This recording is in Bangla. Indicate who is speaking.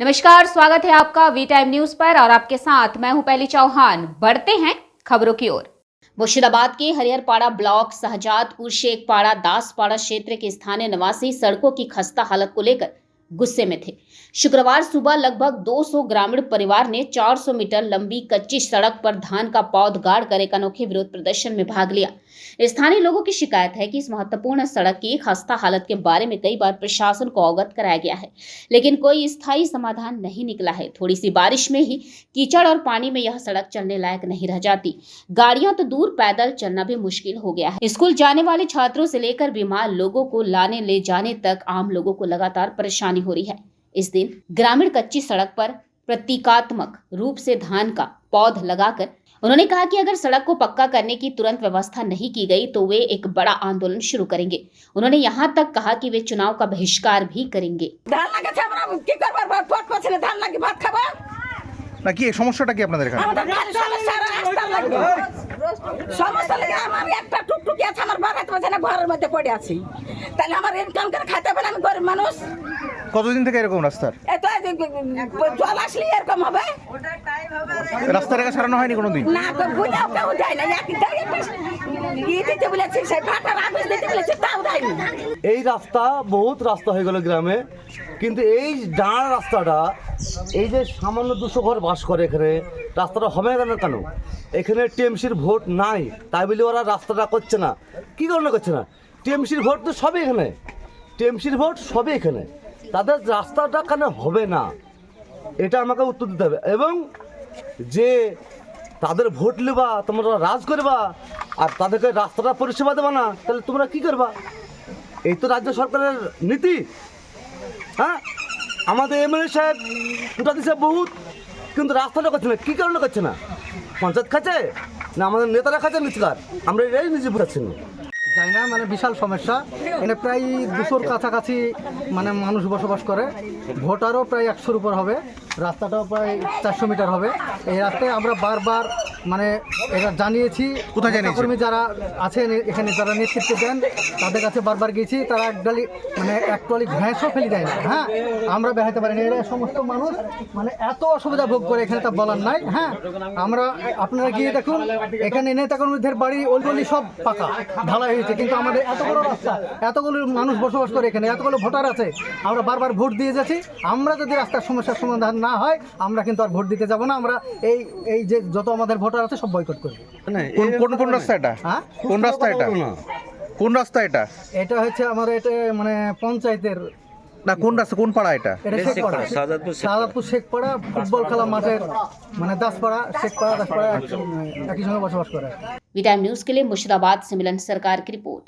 Speaker 1: नमस्कार, स्वागत है आपका वी टाइम न्यूज पर और आपके साथ मैं हूं पहली चौहान। बढ़ते हैं खबरों की ओर। मुर्शिदाबाद के हरिहरपाड़ा ब्लॉक शहजादपुर शेखपाड़ा दासपाड़ा क्षेत्र के स्थानीय निवासी सड़कों की खस्ता हालत को लेकर गुस्से में थे। शुक्रवार सुबह लगभग 200 ग्रामीण परिवार ने 400 मीटर लंबी कच्ची सड़क पर धान का पौध गाड़ कर एक अनोखे विरोध प्रदर्शन में भाग लिया। स्थानीय लोगों की शिकायत है कि इस महत्वपूर्ण सड़क की खस्ता हालत के बारे में कई बार प्रशासन को अवगत कराया गया है, लेकिन कोई स्थायी समाधान नहीं निकला है। थोड़ी सी बारिश में ही कीचड़ और पानी में यह सड़क चलने लायक नहीं रह जाती। गाड़ियां तो दूर, पैदल चलना भी मुश्किल हो गया है। स्कूल जाने वाले छात्रों से लेकर बीमार लोगों को लाने ले जाने तक आम लोगों को लगातार परेशानी हो रही है। इस दिन ग्रामीण कच्ची सड़क पर प्रतीकात्मक रूप से धान का पौध लगाकर उन्होंने कहा कि अगर सड़क को पक्का करने की तुरंत व्यवस्था नहीं की गई तो वे एक बड़ा आंदोलन शुरू करेंगे। उन्होंने यहाँ तक कहा कि वे चुनाव का बहिष्कार भी करेंगे।
Speaker 2: নাকি এই সমস্যাটা কি আপনাদের এখানে?
Speaker 3: আমাদের গাড়ি সমস্যা রাস্তা লাগবে সমস্যা লাগে। আমার একটা টুকটুকি আছে, আমার বাড়াতে পারছে না, ঘরের মধ্যে পড়ে আছি। তাহলে আমার ইনকাম করে খাইতে পারে, আমি গরিব মানুষ।
Speaker 2: কতদিন থেকে এরকম রাস্তার?
Speaker 3: এত জল আসলে এরকম হবে।
Speaker 2: রাস্তা রেখা সারানো হয়নি কোনোদিন?
Speaker 3: না, বুঝাও কেউ দেয় না। দিতে বলেছি, সেই ভাটার আপিস দিতে বলেছি, তাও দেয়নি।
Speaker 4: এই রাস্তা বহুত রাস্তা হয়ে গেল গ্রামে, কিন্তু এই ডাঁড় রাস্তাটা, এই যে সামান্য 200 ঘর বাস করে এখানে, রাস্তাটা হবে না কেন? এখানে টিএমসির ভোট নাই, তাই বলে ওরা রাস্তাটা করছে না। কী কারণে করছে না? টিএমসির ভোট তো সবই এখানে, টিএমসির ভোট সবই এখানে, তাদের রাস্তাটা কেন হবে না এটা আমাকে উত্তর দিতে হবে। এবং যে তাদের ভোট নেবা, তোমরা রাজ করবা আর তাদেরকে রাস্তাটা পরিষেবা দেবা না, তাহলে তোমরা কী করবা? এই তো রাজ্য সরকারের নীতি। হ্যাঁ, আমাদের এমএলএ সাহেব গোটা দিচ্ছে বহুত, কিন্তু রাস্তাটা করছে না। কী কারণে করছে না? পঞ্চায়েত খাচ্ছে না আমাদের নেতারা খাচ্ছে নিচকার? আমরা এটাই নিজে বোঝাচ্ছি না।
Speaker 5: যাই না, মানে বিশাল সমস্যা। এখানে প্রায় 200-র কাছাকাছি মানে মানুষ বসবাস করে। ভোটারও প্রায় 100-র উপর হবে। রাস্তাটাও প্রায় 400 মিটার হবে। এই রাস্তায় আমরা বারবার মানে এটা জানিয়েছি।
Speaker 2: কোথায় জানিয়েছি?
Speaker 5: কর্মী যারা আছেন এখানে, যারা নেতৃত্ব দেন, তাদের কাছে বারবার গেছি। তারা এক টলি ঘাসও ফেলে দেয় না। হ্যাঁ, আমরা বেড়াতে পারি না। এরা সমস্ত মানুষ মানে এত অসুবিধা ভোগ করে, এখানে তা বলার নাই। হ্যাঁ, আমরা আপনারা গিয়ে দেখুন, এখানে নেতাকর্মীদের বাড়ি ওলগলি সব পাকা ঢালাই হয়েছে, কিন্তু আমাদের এত বড় রাস্তা, এতগুলো মানুষ বসবাস করে এখানে, এতগুলো ভোটার আছে, আমরা বারবার ভোট দিয়ে যাচ্ছি। আমরা যদি রাস্তার সমস্যার সমাধান না হয়, আমরা কিন্তু আর ভোট দিতে যাব না। আমরা এই যে যত আমাদের ভোটার আছে সব বয়কট করব।
Speaker 2: কোন রাস্তা এটা?
Speaker 5: হ্যাঁ,
Speaker 2: কোন রাস্তা এটা? কোন রাস্তা এটা?
Speaker 5: এটা হচ্ছে আমার এটা মানে পঞ্চায়েতের
Speaker 2: না, কোন রাস্তা, কোন পাড়া এটা?
Speaker 5: এটা শেখপাড়া, শাহজাদপুর শেখপাড়া ফুটবল খেলা মাঠের মানে দাসপাড়া, শেখপাড়া, দাসপাড়া একই সঙ্গে বসবাস করে।
Speaker 1: वी टाइम न्यूज के लिए मुर्शिदाबाद से मिलन सरकार की रिपोर्ट।